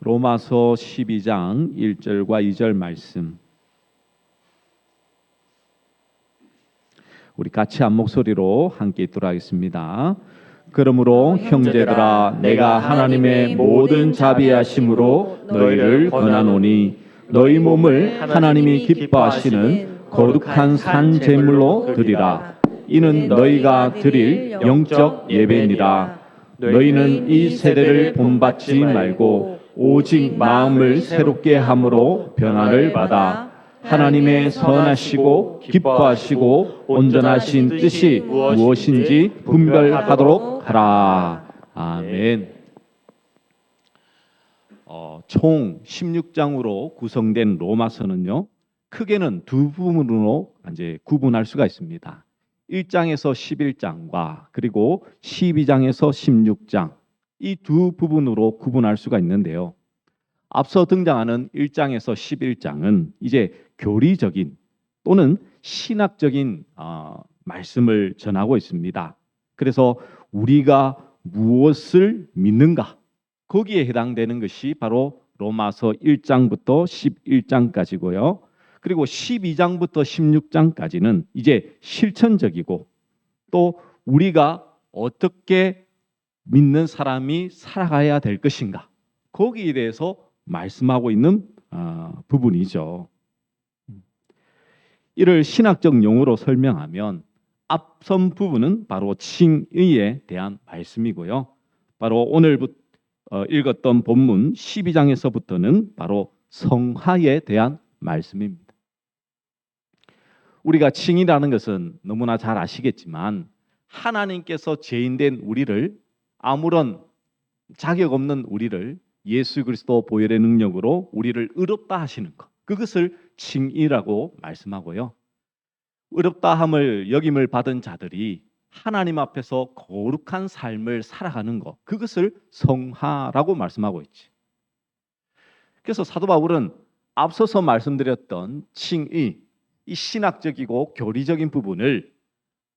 로마서 12장 1절과 2절 말씀, 우리 같이 한 목소리로 함께 읽도록 하겠습니다. 그러므로 형제들아, 내가 하나님의 모든 자비하심으로 너희를 권하노니 너희 몸을 하나님이 기뻐하시는 거룩한 산 제물로 드리라. 이는 너희가 드릴 영적 예배니라. 너희는 이 세대를 본받지 말고 오직 마음을 새롭게 함으로 변화를 받아 하나님의 선하시고 기뻐하시고 온전하신 뜻이 무엇인지 분별하도록 하라. 아멘. 총 16장으로 구성된 로마서는요, 크게는 두 부분으로 이제 구분할 수가 있습니다. 1장에서 11장과 그리고 12장에서 16장, 이 두 부분으로 구분할 수가 있는데요. 앞서 등장하는 1장에서 11장은 이제 교리적인 또는 신학적인 말씀을 전하고 있습니다. 그래서 우리가 무엇을 믿는가, 거기에 해당되는 것이 바로 로마서 1장부터 11장까지고요. 그리고 12장부터 16장까지는 이제 실천적이고 또 우리가 어떻게 믿는 사람이 살아가야 될 것인가, 거기에 대해서 말씀하고 있는 부분이죠. 이를 신학적 용어로 설명하면 앞선 부분은 바로 칭의에 대한 말씀이고요. 바로 오늘 읽었던 본문 12장에서부터는 바로 성화에 대한 말씀입니다. 우리가 칭의라는 것은 너무나 잘 아시겠지만 하나님께서 죄인된 우리를, 아무런 자격 없는 우리를 예수 그리스도 보혈의 능력으로 우리를 의롭다 하시는 것, 그것을 칭의라고 말씀하고요. 의롭다함을 여김을 받은 자들이 하나님 앞에서 거룩한 삶을 살아가는 것, 그것을 성화라고 말씀하고 있지. 그래서 사도 바울은 앞서서 말씀드렸던 칭의, 이 신학적이고 교리적인 부분을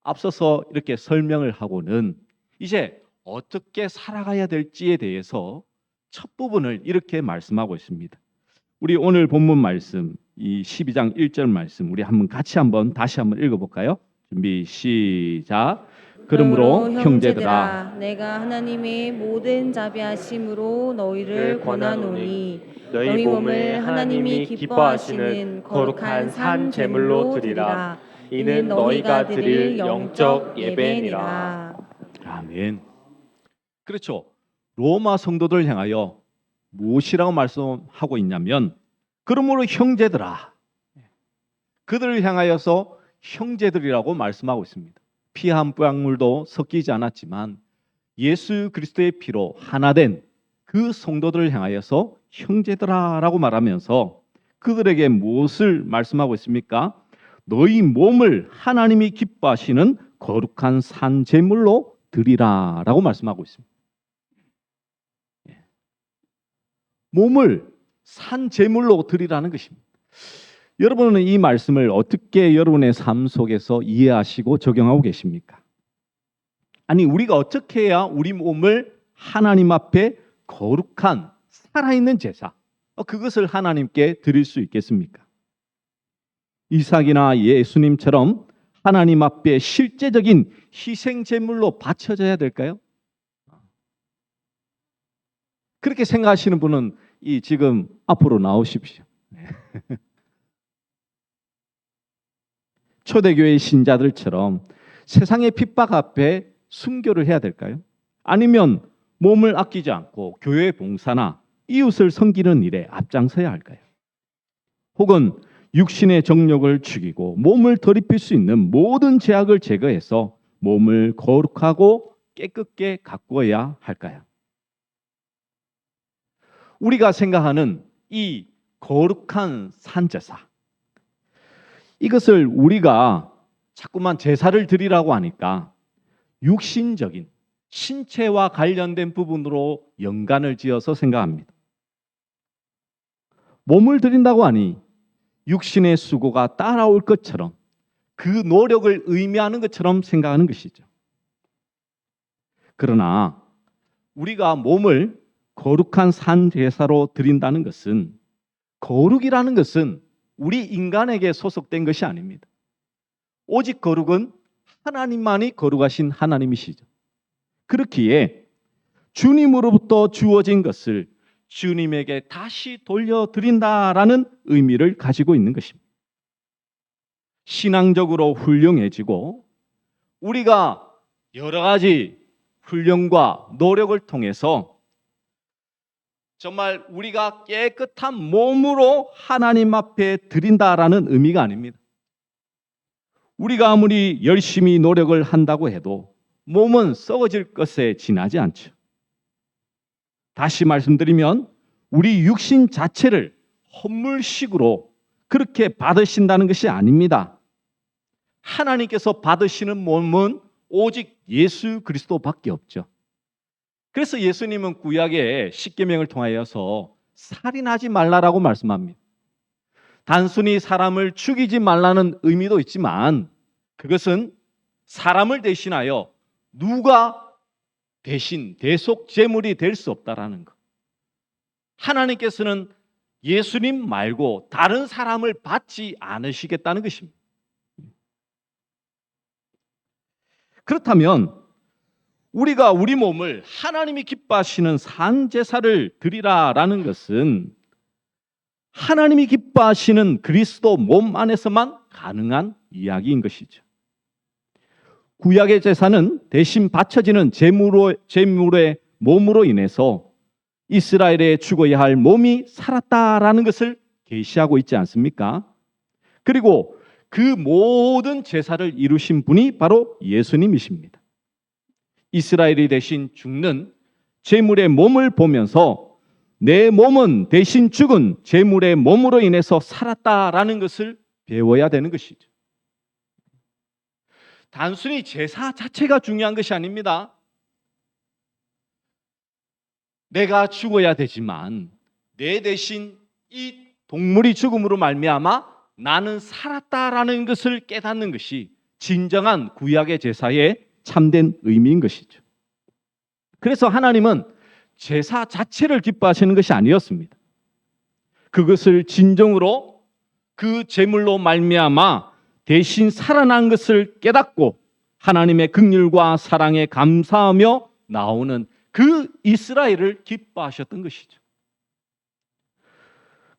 앞서서 이렇게 설명을 하고는 이제 어떻게 살아가야 될지에 대해서 첫 부분을 이렇게 말씀하고 있습니다. 우리 오늘 본문 말씀, 이 12장 1절 말씀, 우리 다시 한번 읽어볼까요? 준비 시작. 그러므로 형제들아, 내가 하나님의 모든 자비하심으로 너희를 권하노니 너희 몸을 하나님이 기뻐하시는 거룩한 산 제물로 드리라. 이는 너희가 드릴 영적 예배니라. 아멘. 그렇죠. 로마 성도들 향하여 무엇이라고 말씀하고 있냐면, 그러므로 형제들아, 그들을 향하여서 형제들이라고 말씀하고 있습니다. 피 한 방울도 섞이지 않았지만 예수 그리스도의 피로 하나된 그 성도들을 향하여서 형제들아라고 말하면서 그들에게 무엇을 말씀하고 있습니까? 너희 몸을 하나님이 기뻐하시는 거룩한 산 제물로 드리라라고 말씀하고 있습니다. 몸을 산 제물로 드리라는 것입니다. 여러분은 이 말씀을 어떻게 여러분의 삶 속에서 이해하시고 적용하고 계십니까? 아니, 우리가 어떻게 해야 우리 몸을 하나님 앞에 거룩한 살아있는 제사, 그것을 하나님께 드릴 수 있겠습니까? 이삭이나 예수님처럼 하나님 앞에 실제적인 희생 제물로 바쳐져야 될까요? 그렇게 생각하시는 분은 지금 앞으로 나오십시오. 초대교회 신자들처럼 세상의 핍박 앞에 순교를 해야 될까요? 아니면 몸을 아끼지 않고 교회 봉사나 이웃을 섬기는 일에 앞장서야 할까요? 혹은 육신의 정욕을 죽이고 몸을 더럽힐 수 있는 모든 죄악을 제거해서 몸을 거룩하고 깨끗게 가꾸어야 할까요? 우리가 생각하는 이 거룩한 산제사, 이것을 우리가 자꾸만 제사를 드리라고 하니까 육신적인 신체와 관련된 부분으로 연관을 지어서 생각합니다. 몸을 드린다고 하니 육신의 수고가 따라올 것처럼, 그 노력을 의미하는 것처럼 생각하는 것이죠. 그러나 우리가 몸을 거룩한 산 제사로 드린다는 것은, 거룩이라는 것은 우리 인간에게 소속된 것이 아닙니다. 오직 거룩은 하나님만이 거룩하신 하나님이시죠. 그렇기에 주님으로부터 주어진 것을 주님에게 다시 돌려드린다라는 의미를 가지고 있는 것입니다. 신앙적으로 훌륭해지고 우리가 여러 가지 훈련과 노력을 통해서 정말 우리가 깨끗한 몸으로 하나님 앞에 드린다라는 의미가 아닙니다. 우리가 아무리 열심히 노력을 한다고 해도 몸은 썩어질 것에 지나지 않죠. 다시 말씀드리면 우리 육신 자체를 헌물식으로 그렇게 받으신다는 것이 아닙니다. 하나님께서 받으시는 몸은 오직 예수 그리스도밖에 없죠. 그래서 예수님은 구약의 십계명을 통하여서 살인하지 말라라고 말씀합니다. 단순히 사람을 죽이지 말라는 의미도 있지만 그것은 사람을 대신하여 누가 대신 대속 제물이 될 수 없다라는 것. 하나님께서는 예수님 말고 다른 사람을 받지 않으시겠다는 것입니다. 그렇다면 우리가 우리 몸을 하나님이 기뻐하시는 산 제사를 드리라라는 것은 하나님이 기뻐하시는 그리스도 몸 안에서만 가능한 이야기인 것이죠. 구약의 제사는 대신 바쳐지는 제물의 몸으로 인해서 이스라엘의 죽어야 할 몸이 살았다라는 것을 계시하고 있지 않습니까? 그리고 그 모든 제사를 이루신 분이 바로 예수님이십니다. 이스라엘이 대신 죽는 제물의 몸을 보면서 내 몸은 대신 죽은 제물의 몸으로 인해서 살았다라는 것을 배워야 되는 것이죠. 단순히 제사 자체가 중요한 것이 아닙니다. 내가 죽어야 되지만 내 대신 이 동물이 죽음으로 말미암아 나는 살았다라는 것을 깨닫는 것이 진정한 구약의 제사의 참된 의미인 것이죠. 그래서 하나님은 제사 자체를 기뻐하시는 것이 아니었습니다. 그것을 진정으로 그 제물로 말미암아 대신 살아난 것을 깨닫고 하나님의 긍휼과 사랑에 감사하며 나오는 그 이스라엘을 기뻐하셨던 것이죠.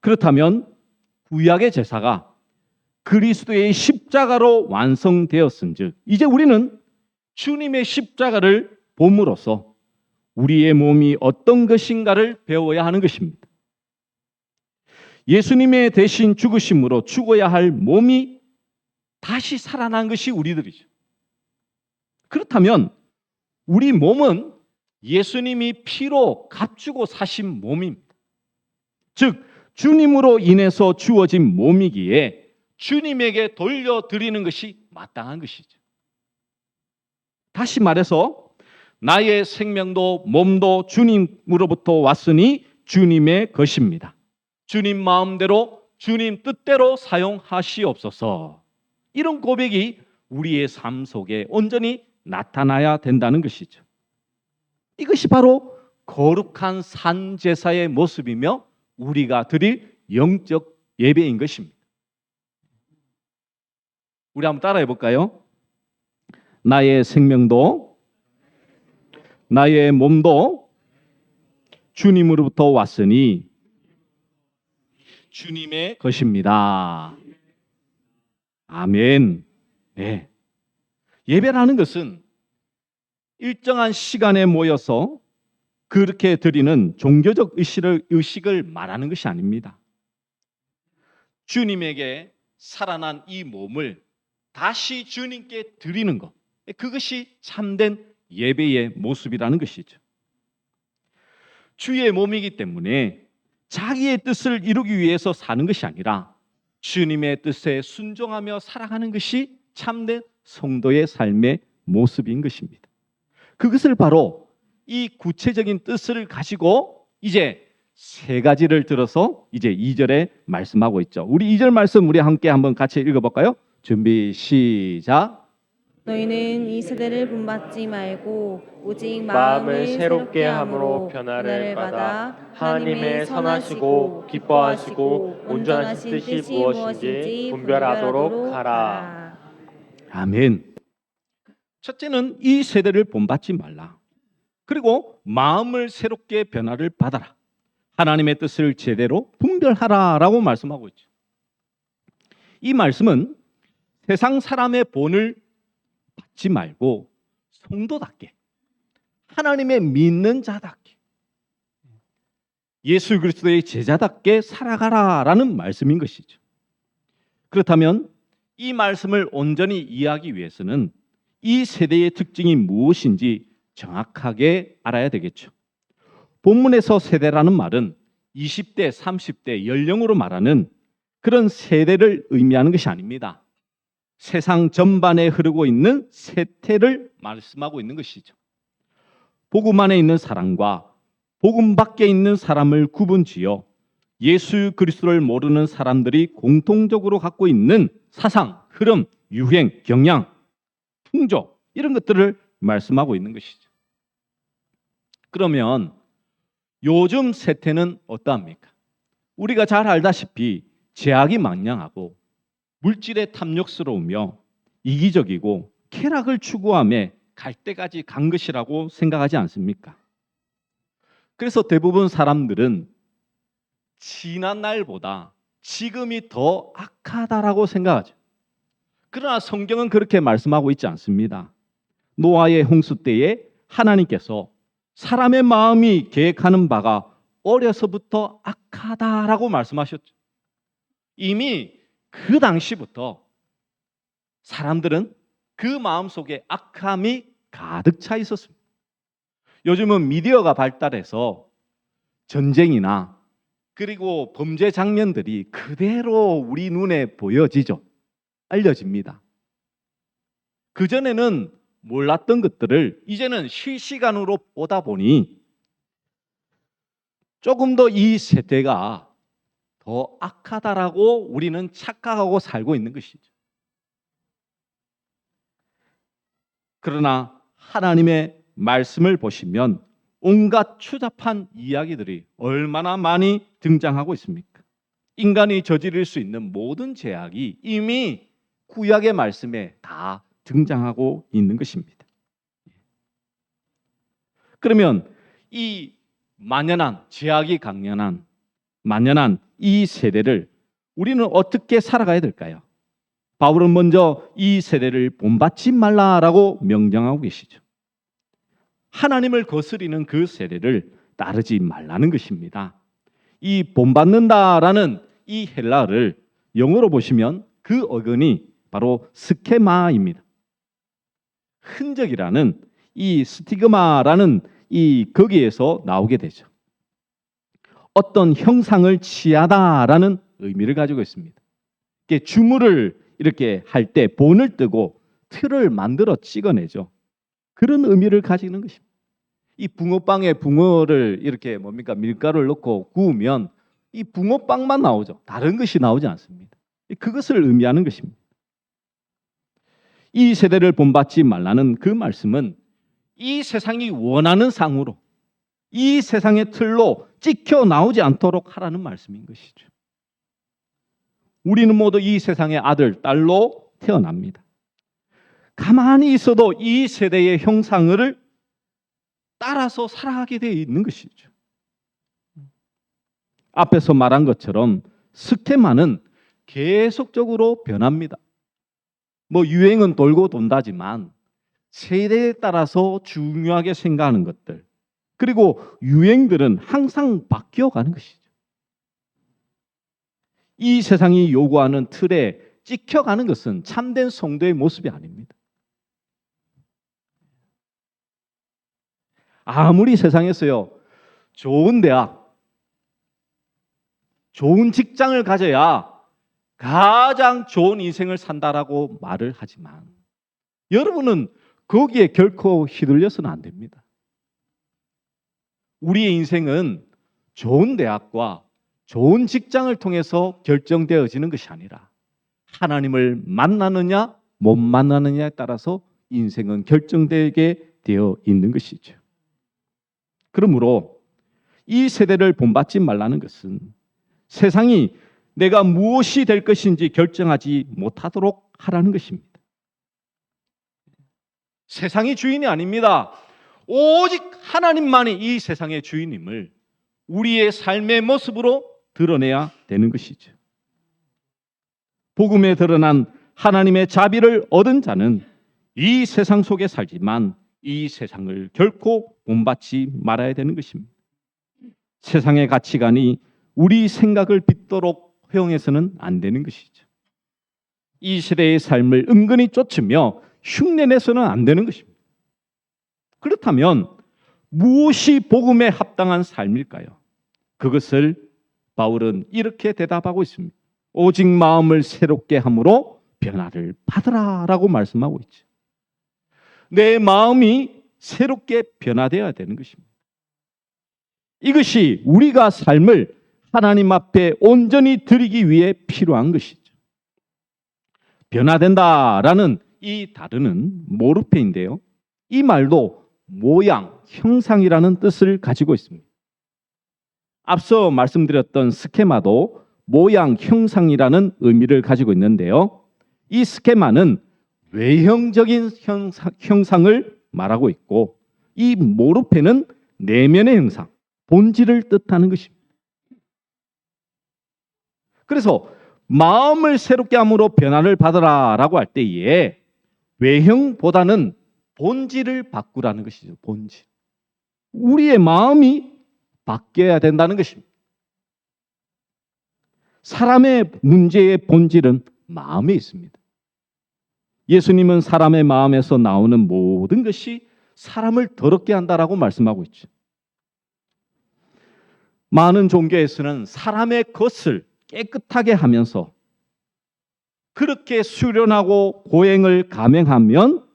그렇다면 구약의 제사가 그리스도의 십자가로 완성되었은즉 이제 우리는 주님의 십자가를 봄으로써 우리의 몸이 어떤 것인가를 배워야 하는 것입니다. 예수님의 대신 죽으심으로 죽어야 할 몸이 다시 살아난 것이 우리들이죠. 그렇다면 우리 몸은 예수님이 피로 값주고 사신 몸입니다. 즉 주님으로 인해서 주어진 몸이기에 주님에게 돌려드리는 것이 마땅한 것이죠. 다시 말해서 나의 생명도 몸도 주님으로부터 왔으니 주님의 것입니다. 주님 마음대로 주님 뜻대로 사용하시옵소서. 이런 고백이 우리의 삶 속에 온전히 나타나야 된다는 것이죠. 이것이 바로 거룩한 산 제사의 모습이며 우리가 드릴 영적 예배인 것입니다. 우리 한번 따라해 볼까요? 나의 생명도 나의 몸도 주님으로부터 왔으니 주님의 것입니다. 아멘. 네. 예배라는 것은 일정한 시간에 모여서 그렇게 드리는 종교적 의식을 말하는 것이 아닙니다. 주님에게 살아난 이 몸을 다시 주님께 드리는 것, 그것이 참된 예배의 모습이라는 것이죠. 주의 몸이기 때문에 자기의 뜻을 이루기 위해서 사는 것이 아니라 주님의 뜻에 순종하며 살아가는 것이 참된 성도의 삶의 모습인 것입니다. 그것을 바로 이 구체적인 뜻을 가지고 이제 세 가지를 들어서 이제 2절에 말씀하고 있죠. 우리 2절 말씀 우리 함께 한번 같이 읽어볼까요? 준비 시작. 너희는 이 세대를 본받지 말고 오직 마음을 새롭게 함으로 변화를 받아 하나님의 선하시고 기뻐하시고 온전하신 뜻이 무엇인지 분별하도록 하라. 아멘. 첫째는 이 세대를 본받지 말라. 그리고 마음을 새롭게 변화를 받아라. 하나님의 뜻을 제대로 분별하라라고 말씀하고 있죠. 이 말씀은 세상 사람의 본을 받지 말고 성도답게, 하나님의 믿는 자답게, 예수 그리스도의 제자답게 살아가라라는 말씀인 것이죠. 그렇다면 이 말씀을 온전히 이해하기 위해서는 이 세대의 특징이 무엇인지 정확하게 알아야 되겠죠. 본문에서 세대라는 말은 20대, 30대 연령으로 말하는 그런 세대를 의미하는 것이 아닙니다. 세상 전반에 흐르고 있는 세태를 말씀하고 있는 것이죠. 복음 안에 있는 사람과 복음 밖에 있는 사람을 구분지어 예수 그리스도를 모르는 사람들이 공통적으로 갖고 있는 사상, 흐름, 유행, 경향, 풍조 이런 것들을 말씀하고 있는 것이죠. 그러면 요즘 세태는 어떠합니까? 우리가 잘 알다시피 제약이 망량하고 물질에 탐욕스러우며 이기적이고 쾌락을 추구하며 갈 때까지 간 것이라고 생각하지 않습니까? 그래서 대부분 사람들은 지난 날보다 지금이 더 악하다라고 생각하죠. 그러나 성경은 그렇게 말씀하고 있지 않습니다. 노아의 홍수 때에 하나님께서 사람의 마음이 계획하는 바가 어려서부터 악하다라고 말씀하셨죠. 이미 그 당시부터 사람들은 그 마음속에 악함이 가득 차 있었습니다. 요즘은 미디어가 발달해서 전쟁이나 그리고 범죄 장면들이 그대로 우리 눈에 보여지죠. 알려집니다. 그전에는 몰랐던 것들을 이제는 실시간으로 보다 보니 조금 더 이 세대가 더 악하다라고 우리는 착각하고 살고 있는 것이죠. 그러나 하나님의 말씀을 보시면 온갖 추잡한 이야기들이 얼마나 많이 등장하고 있습니까? 인간이 저지를 수 있는 모든 죄악이 이미 구약의 말씀에 다 등장하고 있는 것입니다. 그러면 이 만연한 죄악이 강연한 만연한 이 세대를 우리는 어떻게 살아가야 될까요? 바울은 먼저 이 세대를 본받지 말라라고 명령하고 계시죠. 하나님을 거스리는 그 세대를 따르지 말라는 것입니다. 이 본받는다라는 이 헬라어를 영어로 보시면 그 어근이 바로 스케마입니다. 흔적이라는 이 스티그마라는 이 거기에서 나오게 되죠. 어떤 형상을 취하다라는 의미를 가지고 있습니다. 주물을 이렇게 할 때 본을 뜨고 틀을 만들어 찍어내죠. 그런 의미를 가지는 것입니다. 이 붕어빵에 붕어를 이렇게 밀가루를 넣고 구우면 이 붕어빵만 나오죠. 다른 것이 나오지 않습니다. 그것을 의미하는 것입니다. 이 세대를 본받지 말라는 그 말씀은 이 세상이 원하는 상으로 이 세상의 틀로 찍혀 나오지 않도록 하라는 말씀인 것이죠. 우리는 모두 이 세상의 아들, 딸로 태어납니다. 가만히 있어도 이 세대의 형상을 따라서 살아가게 되어 있는 것이죠. 앞에서 말한 것처럼 스케마는 계속적으로 변합니다. 유행은 돌고 돈다지만 세대에 따라서 중요하게 생각하는 것들 그리고 유행들은 항상 바뀌어가는 것이죠. 이 세상이 요구하는 틀에 찍혀가는 것은 참된 성도의 모습이 아닙니다. 아무리 세상에서요 좋은 대학, 좋은 직장을 가져야 가장 좋은 인생을 산다라고 말을 하지만 여러분은 거기에 결코 휘둘려서는 안 됩니다. 우리의 인생은 좋은 대학과 좋은 직장을 통해서 결정되어지는 것이 아니라 하나님을 만나느냐 못 만나느냐에 따라서 인생은 결정되게 되어 있는 것이죠. 그러므로 이 세대를 본받지 말라는 것은 세상이 내가 무엇이 될 것인지 결정하지 못하도록 하라는 것입니다. 세상이 주인이 아닙니다. 오직 하나님만이 이 세상의 주인임을 우리의 삶의 모습으로 드러내야 되는 것이죠. 복음에 드러난 하나님의 자비를 얻은 자는 이 세상 속에 살지만 이 세상을 결코 본받지 말아야 되는 것입니다. 세상의 가치관이 우리 생각을 빗도록 허용해서는 안 되는 것이죠. 이 시대의 삶을 은근히 쫓으며 흉내내서는 안 되는 것입니다. 그렇다면 무엇이 복음에 합당한 삶일까요? 그것을 바울은 이렇게 대답하고 있습니다. 오직 마음을 새롭게 함으로 변화를 받으라라고 말씀하고 있죠. 내 마음이 새롭게 변화되어야 되는 것입니다. 이것이 우리가 삶을 하나님 앞에 온전히 드리기 위해 필요한 것이죠. 변화된다라는 이 단어는 모르페인데요. 이 말도 모양, 형상이라는 뜻을 가지고 있습니다. 앞서 말씀드렸던 스케마도 모양, 형상이라는 의미를 가지고 있는데요. 이 스케마는 외형적인 형상을 말하고 있고 이 모르페는 내면의 형상, 본질을 뜻하는 것입니다. 그래서 마음을 새롭게 함으로 변화를 받으라라고 할 때에 외형보다는 본질을 바꾸라는 것이죠. 본질. 우리의 마음이 바뀌어야 된다는 것입니다. 사람의 문제의 본질은 마음에 있습니다. 예수님은 사람의 마음에서 나오는 모든 것이 사람을 더럽게 한다라고 말씀하고 있죠. 많은 종교에서는 사람의 것을 깨끗하게 하면서 그렇게 수련하고 고행을 감행하면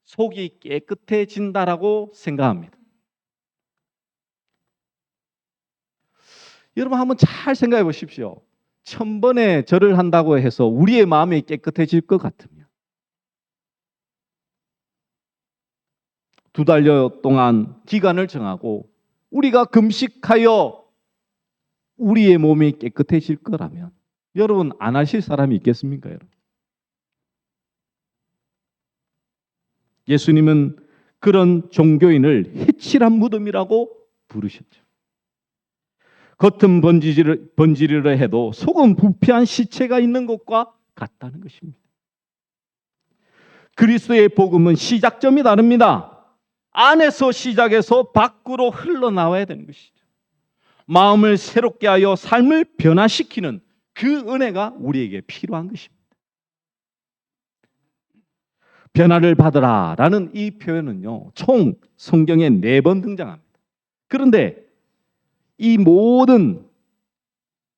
속이 깨끗해진다라고 생각합니다. 여러분 한번 잘 생각해 보십시오. 1000번의 절을 한다고 해서 우리의 마음이 깨끗해질 것 같으면 2달 동안 기간을 정하고 우리가 금식하여 우리의 몸이 깨끗해질 거라면 여러분 안 하실 사람이 있겠습니까? 여러분? 예수님은 그런 종교인을 해칠한 무덤이라고 부르셨죠. 겉은 번지르르 해도 속은 부패한 시체가 있는 것과 같다는 것입니다. 그리스도의 복음은 시작점이 다릅니다. 안에서 시작해서 밖으로 흘러나와야 되는 것이죠. 마음을 새롭게 하여 삶을 변화시키는 그 은혜가 우리에게 필요한 것입니다. 변화를 받으라라는 이 표현은요, 총 성경에 4번 등장합니다. 그런데 이 모든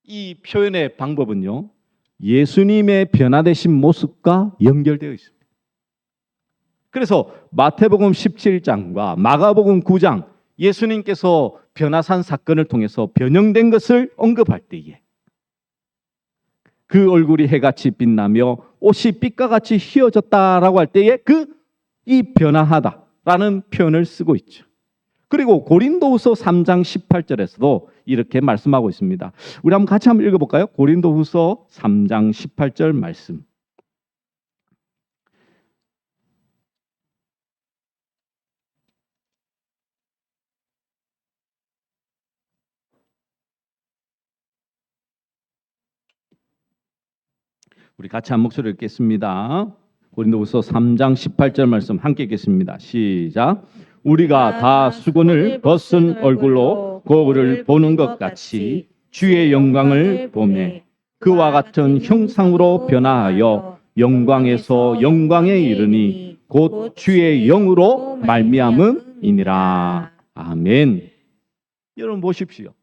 이 표현의 방법은요, 예수님의 변화되신 모습과 연결되어 있습니다. 그래서 마태복음 17장과 마가복음 9장 예수님께서 변화산 사건을 통해서 변형된 것을 언급할 때에 그 얼굴이 해같이 빛나며 옷이 빛과 같이 휘어졌다라고 할 때에 이 변화하다라는 표현을 쓰고 있죠. 그리고 고린도후서 3장 18절에서도 이렇게 말씀하고 있습니다. 우리 한번 같이 한번 읽어볼까요? 고린도후서 3장 18절 말씀. 우리 같이 한 목소리 읽겠습니다. 고린도후서 3장 18절 말씀 함께 읽겠습니다. 시작. 우리가 다 수건을 벗은 얼굴로 거울을 보는 것 같이 주의 영광을 보매 그와 같은 형상으로 변화하여 영광에서 영광에 이르니 곧 주의 영으로 말미암음이니라. 아멘. 여러분 보십시오.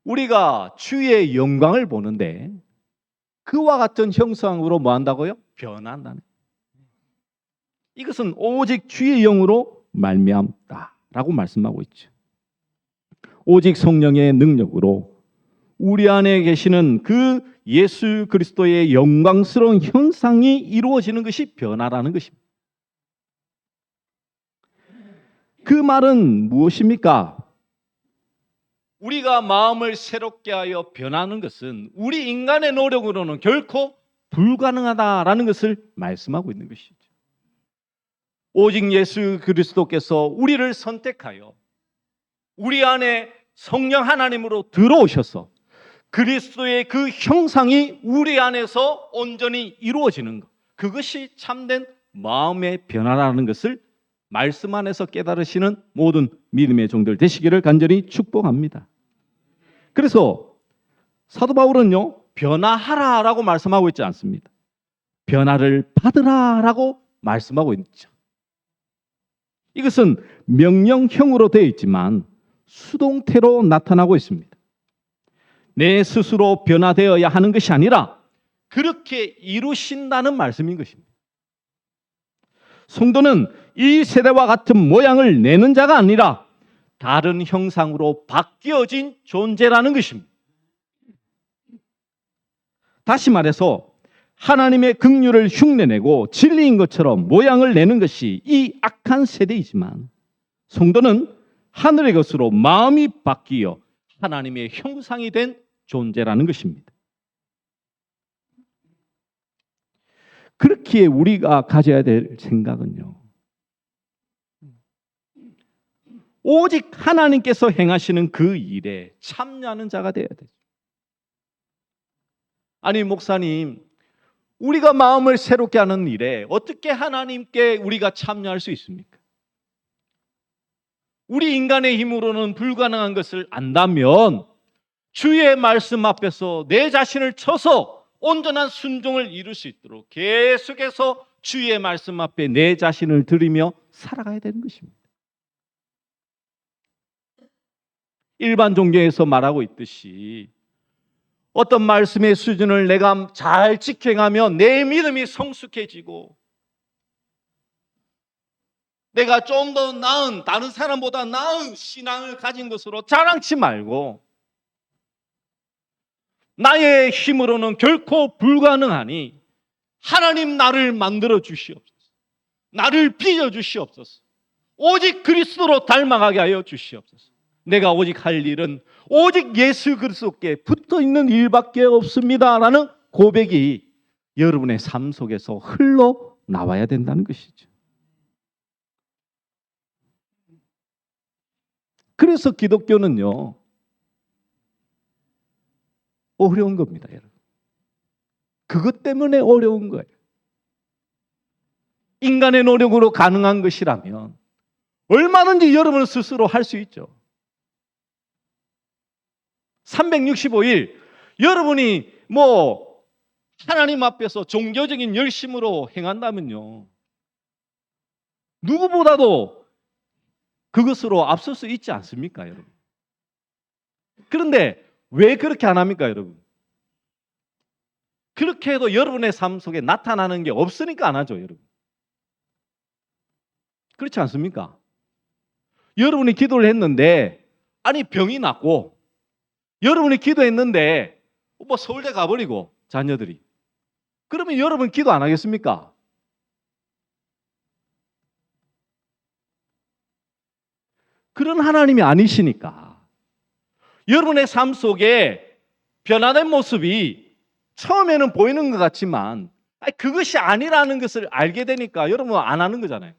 우리가 주의 영광을 보는데 그와 같은 형상으로 뭐 한다고요? 변한다는. 이것은 오직 주의 영으로 말미암다라고 말씀하고 있죠. 오직 성령의 능력으로 우리 안에 계시는 그 예수 그리스도의 영광스러운 형상이 이루어지는 것이 변화라는 것입니다. 그 말은 무엇입니까? 우리가 마음을 새롭게 하여 변하는 것은 우리 인간의 노력으로는 결코 불가능하다라는 것을 말씀하고 있는 것이죠. 오직 예수 그리스도께서 우리를 선택하여 우리 안에 성령 하나님으로 들어오셔서 그리스도의 그 형상이 우리 안에서 온전히 이루어지는 것, 그것이 참된 마음의 변화라는 것을 말씀 안에서 깨달으시는 모든 믿음의 종들 되시기를 간절히 축복합니다. 그래서 사도 바울은요, 변화하라라고 말씀하고 있지 않습니다. 변화를 받으라라고 말씀하고 있죠. 이것은 명령형으로 되어 있지만 수동태로 나타나고 있습니다. 내 스스로 변화되어야 하는 것이 아니라 그렇게 이루신다는 말씀인 것입니다. 성도는 이 세대와 같은 모양을 내는 자가 아니라 다른 형상으로 바뀌어진 존재라는 것입니다. 다시 말해서 하나님의 긍휼을 흉내내고 진리인 것처럼 모양을 내는 것이 이 악한 세대이지만 성도는 하늘의 것으로 마음이 바뀌어 하나님의 형상이 된 존재라는 것입니다. 그렇기에 우리가 가져야 될 생각은요, 오직 하나님께서 행하시는 그 일에 참여하는 자가 되어야 되죠. 아니 목사님, 우리가 마음을 새롭게 하는 일에 어떻게 하나님께 우리가 참여할 수 있습니까? 우리 인간의 힘으로는 불가능한 것을 안다면 주의 말씀 앞에서 내 자신을 쳐서 온전한 순종을 이룰 수 있도록 계속해서 주의 말씀 앞에 내 자신을 드리며 살아가야 되는 것입니다. 일반 종교에서 말하고 있듯이 어떤 말씀의 수준을 내가 잘 지켜가면 내 믿음이 성숙해지고 내가 좀 더 나은, 다른 사람보다 나은 신앙을 가진 것으로 자랑치 말고 나의 힘으로는 결코 불가능하니 하나님 나를 만들어 주시옵소서. 나를 빚어 주시옵소서. 오직 그리스도로 닮아가게 하여 주시옵소서. 내가 오직 할 일은 오직 예수 그리스도께 붙어 있는 일밖에 없습니다라는 고백이 여러분의 삶 속에서 흘러나와야 된다는 것이죠. 그래서 기독교는요, 어려운 겁니다, 여러분. 그것 때문에 어려운 거예요. 인간의 노력으로 가능한 것이라면 얼마든지 여러분 스스로 할 수 있죠. 365일 여러분이 하나님 앞에서 종교적인 열심으로 행한다면요, 누구보다도 그것으로 앞설 수 있지 않습니까, 여러분? 그런데 왜 그렇게 안 합니까, 여러분? 그렇게 해도 여러분의 삶 속에 나타나는 게 없으니까 안 하죠, 여러분. 그렇지 않습니까? 여러분이 기도를 했는데, 아니 병이 났고, 여러분이 기도했는데 서울대 가버리고 자녀들이, 그러면 여러분 기도 안 하겠습니까? 그런 하나님이 아니시니까 여러분의 삶 속에 변화된 모습이 처음에는 보이는 것 같지만 그것이 아니라는 것을 알게 되니까 여러분 안 하는 거잖아요.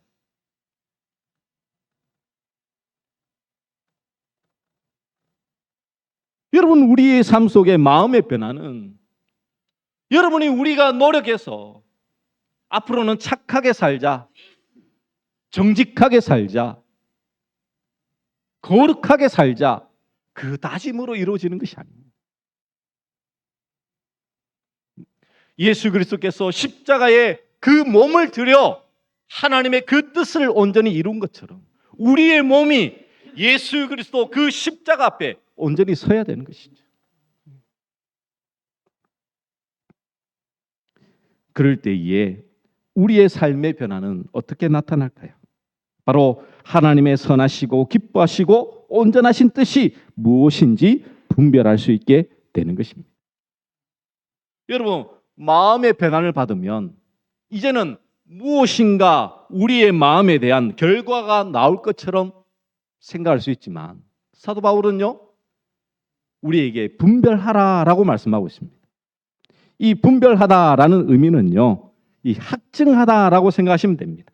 여러분, 우리의 삶 속에 마음의 변화는 여러분이 우리가 노력해서 앞으로는 착하게 살자, 정직하게 살자, 거룩하게 살자, 그 다짐으로 이루어지는 것이 아닙니다. 예수 그리스도께서 십자가에 그 몸을 들여 하나님의 그 뜻을 온전히 이룬 것처럼 우리의 몸이 예수 그리스도 그 십자가 앞에 온전히 서야 되는 것이죠. 그럴 때에 우리의 삶의 변화는 어떻게 나타날까요? 바로 하나님의 선하시고 기뻐하시고 온전하신 뜻이 무엇인지 분별할 수 있게 되는 것입니다. 여러분, 마음의 변화를 받으면 이제는 무엇인가 우리의 마음에 대한 결과가 나올 것처럼 생각할 수 있지만 사도 바울은요, 우리에게 분별하라라고 말씀하고 있습니다. 이 분별하다라는 의미는요, 이 확증하다라고 생각하시면 됩니다.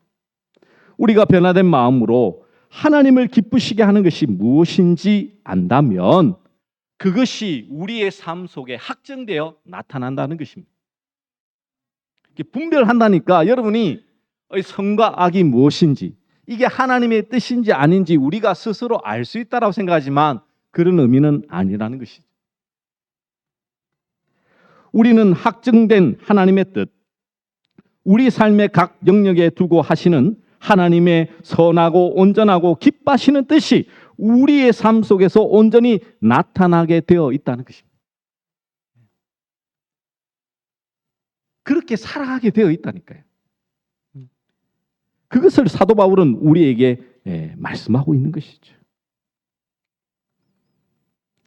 우리가 변화된 마음으로 하나님을 기쁘시게 하는 것이 무엇인지 안다면 그것이 우리의 삶 속에 확증되어 나타난다는 것입니다. 분별한다니까 여러분이 선과 악이 무엇인지, 이게 하나님의 뜻인지 아닌지 우리가 스스로 알 수 있다고 생각하지만 그런 의미는 아니라는 것이죠. 우리는 확증된 하나님의 뜻, 우리 삶의 각 영역에 두고 하시는 하나님의 선하고 온전하고 기뻐하시는 뜻이 우리의 삶 속에서 온전히 나타나게 되어 있다는 것입니다. 그렇게 살아가게 되어 있다니까요. 그것을 사도 바울은 우리에게 말씀하고 있는 것이죠.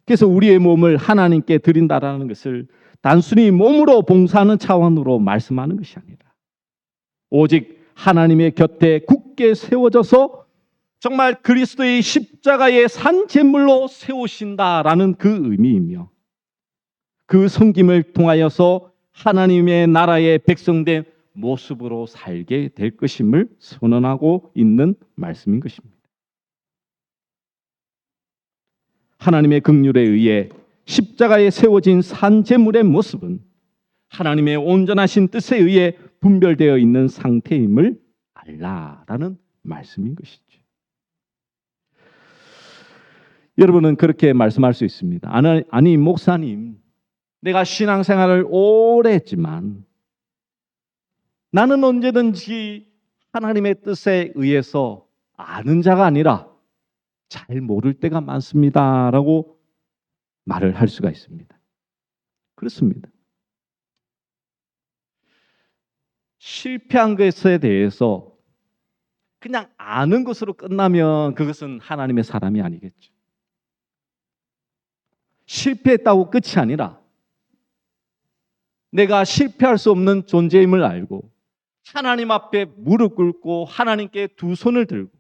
그래서 우리의 몸을 하나님께 드린다라는 것을 단순히 몸으로 봉사하는 차원으로 말씀하는 것이 아니라 오직 하나님의 곁에 굳게 세워져서 정말 그리스도의 십자가의 산 제물로 세우신다라는 그 의미이며 그 섬김을 통하여서 하나님의 나라의 백성된 모습으로 살게 될 것임을 선언하고 있는 말씀인 것입니다. 하나님의 긍휼에 의해 십자가에 세워진 산 제물의 모습은 하나님의 온전하신 뜻에 의해 분별되어 있는 상태임을 알라라는 말씀인 것이죠. 여러분은 그렇게 말씀할 수 있습니다. 아니 목사님, 내가 신앙생활을 오래 했지만 나는 언제든지 하나님의 뜻에 의해서 아는 자가 아니라 잘 모를 때가 많습니다 라고 말을 할 수가 있습니다. 그렇습니다. 실패한 것에 대해서 그냥 아는 것으로 끝나면 그것은 하나님의 사람이 아니겠죠. 실패했다고 끝이 아니라 내가 실패할 수 없는 존재임을 알고 하나님 앞에 무릎 꿇고 하나님께 두 손을 들고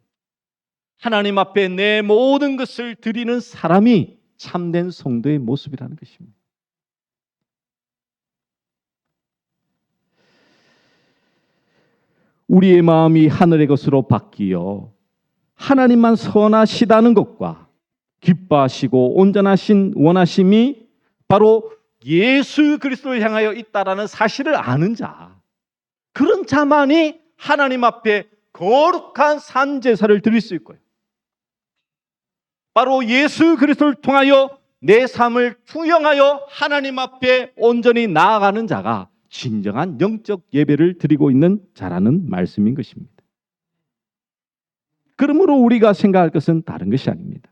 하나님 앞에 내 모든 것을 드리는 사람이 참된 성도의 모습이라는 것입니다. 우리의 마음이 하늘의 것으로 바뀌어 하나님만 선하시다는 것과 기뻐하시고 온전하신 원하심이 바로 예수 그리스도를 향하여 있다라는 사실을 아는 자, 그런 자만이 하나님 앞에 거룩한 산 제사를 드릴 수 있고요. 바로 예수 그리스도를 통하여 내 삶을 투영하여 하나님 앞에 온전히 나아가는 자가 진정한 영적 예배를 드리고 있는 자라는 말씀인 것입니다. 그러므로 우리가 생각할 것은 다른 것이 아닙니다.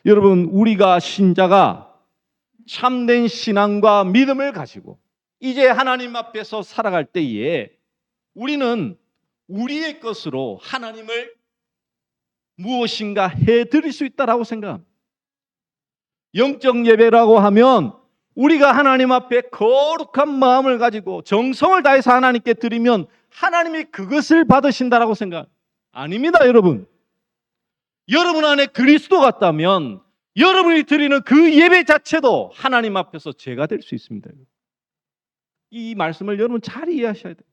여러분, 우리가 신자가 참된 신앙과 믿음을 가지고 이제 하나님 앞에서 살아갈 때에 우리는 우리의 것으로 하나님을 무엇인가 해드릴 수 있다라고 생각합니다. 영적 예배라고 하면 우리가 하나님 앞에 거룩한 마음을 가지고 정성을 다해서 하나님께 드리면 하나님이 그것을 받으신다라고 생각. 아닙니다, 여러분. 여러분 안에 그리스도 같다면 여러분이 드리는 그 예배 자체도 하나님 앞에서 죄가 될 수 있습니다. 이 말씀을 여러분 잘 이해하셔야 돼요.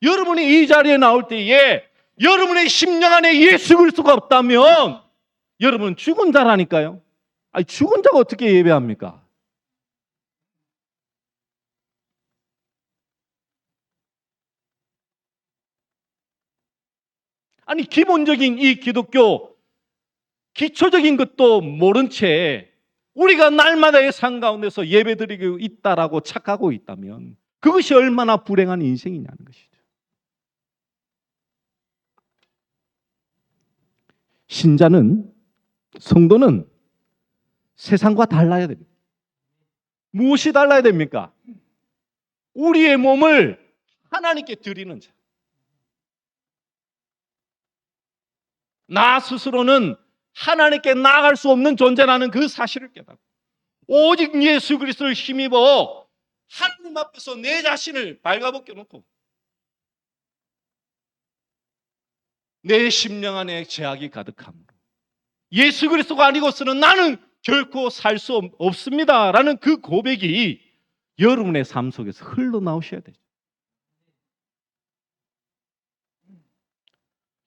여러분이 이 자리에 나올 때에 여러분의 심령 안에 예수 그리스도가 없다면 여러분은 죽은 자라니까요. 아니, 죽은 자가 어떻게 예배합니까? 아니, 기본적인 이 기독교 기초적인 것도 모른 채 우리가 날마다의 삶 가운데서 예배드리고 있다라고 착각하고 있다면 그것이 얼마나 불행한 인생이냐는 것이죠. 신자는, 성도는 세상과 달라야 됩니다. 무엇이 달라야 됩니까? 우리의 몸을 하나님께 드리는 자. 나 스스로는 하나님께 나아갈 수 없는 존재라는 그 사실을 깨닫고 오직 예수 그리스도를 힘입어 하나님 앞에서 내 자신을 발가벗겨 놓고 내 심령 안에 죄악이 가득함으로 예수 그리스도가 아니고서는 나는 결코 살 수 없습니다 라는 그 고백이 여러분의 삶 속에서 흘러나오셔야 돼요.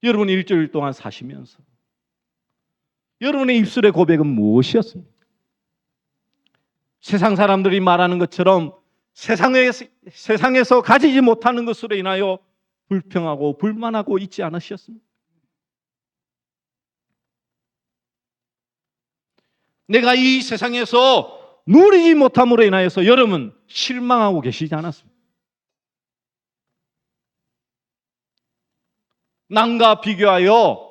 여러분 일주일 동안 사시면서 여러분의 입술의 고백은 무엇이었습니까? 세상 사람들이 말하는 것처럼 세상에서 가지지 못하는 것으로 인하여 불평하고 불만하고 있지 않으셨습니까? 내가 이 세상에서 누리지 못함으로 인하여서 여러분 실망하고 계시지 않았습니까? 남과 비교하여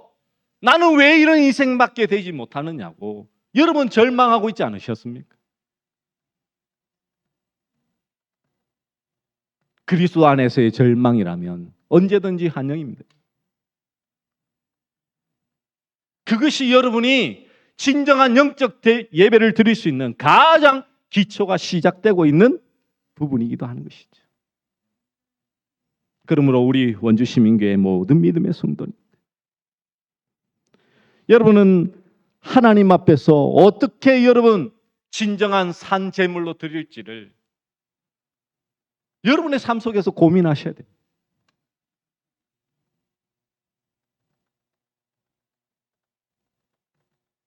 나는 왜 이런 인생밖에 되지 못하느냐고 여러분 절망하고 있지 않으셨습니까? 그리스도 안에서의 절망이라면 언제든지 환영입니다. 그것이 여러분이 진정한 영적 예배를 드릴 수 있는 가장 기초가 시작되고 있는 부분이기도 하는 것이죠. 그러므로 우리 원주시민교회 모든 믿음의 성도님, 여러분은 하나님 앞에서 어떻게 여러분 진정한 산 제물로 드릴지를 여러분의 삶 속에서 고민하셔야 돼요.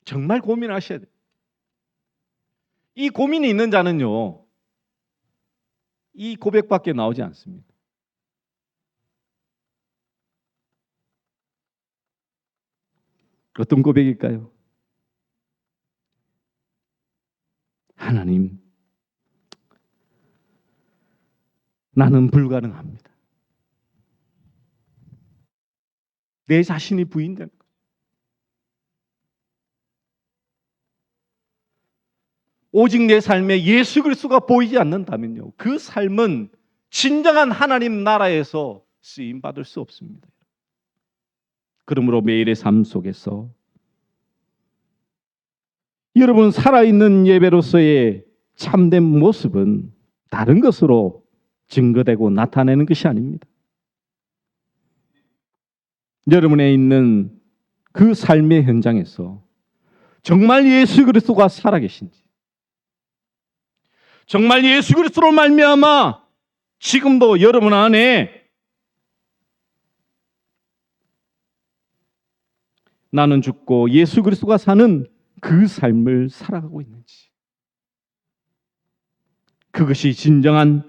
정말 고민하셔야 돼요. 이 고민이 있는 자는요, 이 고백밖에 나오지 않습니다. 어떤 고백일까요? 하나님, 나는 불가능합니다. 내 자신이 부인되는 거예요. 오직 내 삶에 예수 그리스도가 보이지 않는다면요, 그 삶은 진정한 하나님 나라에서 쓰임 받을 수 없습니다. 그러므로 매일의 삶 속에서 여러분 살아있는 예배로서의 참된 모습은 다른 것으로 증거되고 나타내는 것이 아닙니다. 여러분의 있는 그 삶의 현장에서 정말 예수 그리스도가 살아계신지, 정말 예수 그리스도로 말미암아 지금도 여러분 안에 나는 죽고 예수 그리스도가 사는 그 삶을 살아가고 있는지, 그것이 진정한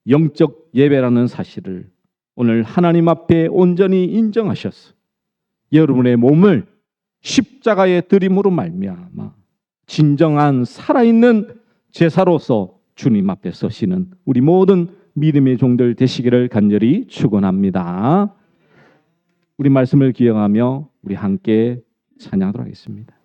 영적 예배라는 사실을 오늘 하나님 앞에 온전히 인정하셔서 여러분의 몸을 십자가에 드림으로 말미암아 진정한 살아있는 제사로서 주님 앞에 서시는 우리 모든 믿음의 종들 되시기를 간절히 축원합니다. 우리 말씀을 기억하며 우리 함께 찬양하도록 하겠습니다.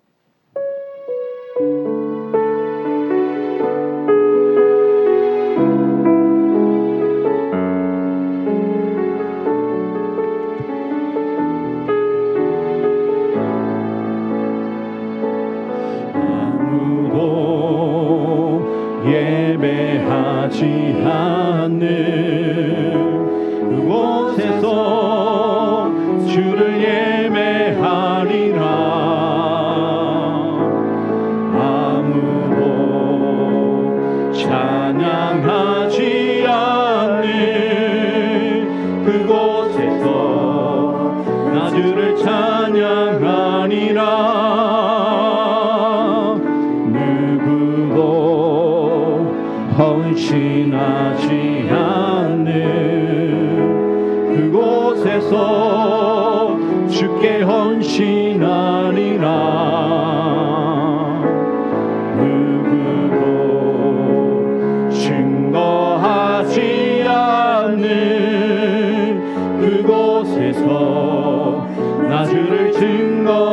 아무도 예배하지 않는 그곳에서 주를 예배하리라. 아무도 찬양하지 않는 그곳에서 나 주를 찬양하리라. 누구도 헌신하지 않는 그곳에서 주께 헌신하리라. 누구도 증거하지 않는 그곳에서 나 주를 증거하리라.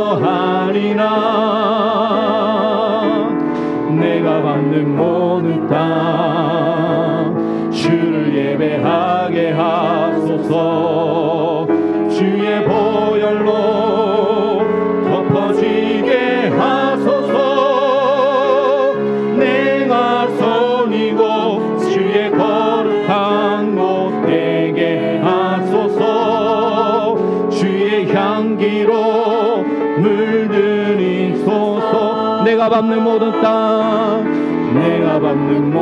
내가 받는 모든 땅 주를 예배하게 하소서. 주의 보혈로 덮어지게 향기로 물들이소서. 내가 밟는 모든 땅, 내가 밟는